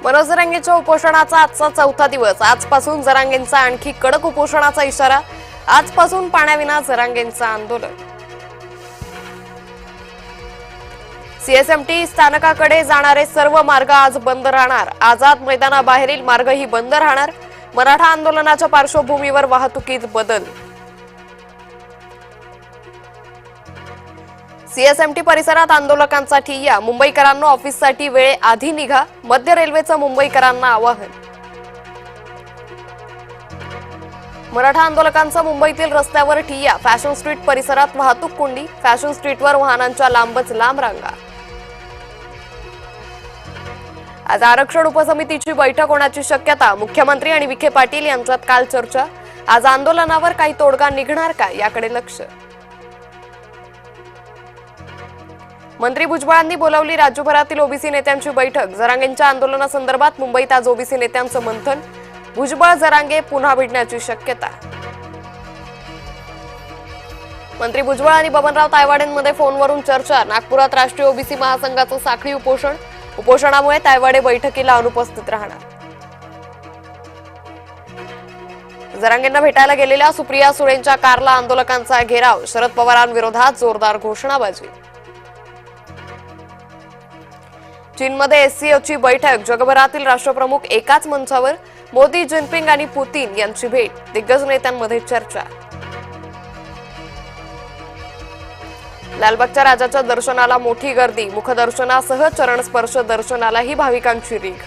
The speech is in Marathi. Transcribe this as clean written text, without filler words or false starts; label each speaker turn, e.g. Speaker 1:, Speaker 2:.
Speaker 1: मनोज जरांगेंच्या उपोषणाचा आजचा चौथा दिवस। आजपासून जरांगेंचा आणखी कडक उपोषणाचा इशारा। आजपासून पाण्याविना जरांगेंचं आंदोलन। सीएसएमटी स्थानकाकडे जाणारे सर्व मार्ग आज बंद राहणार। आझाद मैदानाबाहेरील मार्गही बंद राहणार। मराठा आंदोलनाच्या पार्श्वभूमीवर वाहतुकीत बदल। सीएसएमटी परिसरात आंदोलकांचा ठिय्या। मुंबईकरांना ऑफिससाठी वेळ आधी निघा। मध्य रेल्वेचं मुंबईकरांना आवाहन। मराठा आंदोलकांचा मुंबईतील रस्त्यावर ठिय्या। फॅशन स्ट्रीट परिसरात वाहतूक कोंडी। फॅशन स्ट्रीटवर वाहनांच्या लांबच लांब रांगा। आज आरक्षण उपसमितीची बैठक होण्याची शक्यता। मुख्यमंत्री आणि विखे पाटील यांच्यात काल चर्चा। आज आंदोलनावर काही तोडगा निघणार का याकडे लक्ष। मंत्री भुजबळांनी बोलावली राज्यभरातील ओबीसी नेत्यांची बैठक। जरांगेंच्या आंदोलनासंदर्भात मुंबईत आज ओबीसी नेत्यांचं मंथन। भुजबळ जरांगे पुन्हा भिडण्याची शक्यता। मंत्री भुजबळ आणि बबनराव तायवाडेंमध्ये फोनवरून चर्चा। नागपुरात राष्ट्रीय ओबीसी महासंघाचं साखळी उपोषण। उपोषणामुळे तायवाडे बैठकीला अनुपस्थित राहणार। जरांगेंना भेटायला गेलेल्या सुप्रिया सुळेंच्या कारला आंदोलकांचा घेराव। शरद पवारांविरोधात जोरदार घोषणाबाजी। चीनमध्ये एससीओची बैठक। जगभरातील राष्ट्रप्रमुख एकाच मंचावर। मोदी, जिनपिंग आणि पुतीन यांची भेट। दिग्गज नेत्यांमध्ये चर्चा। लालबागच्या राजाच्या दर्शनाला मोठी गर्दी। मुखदर्शनासह चरणस्पर्श दर्शनालाही भाविकांची रीघ।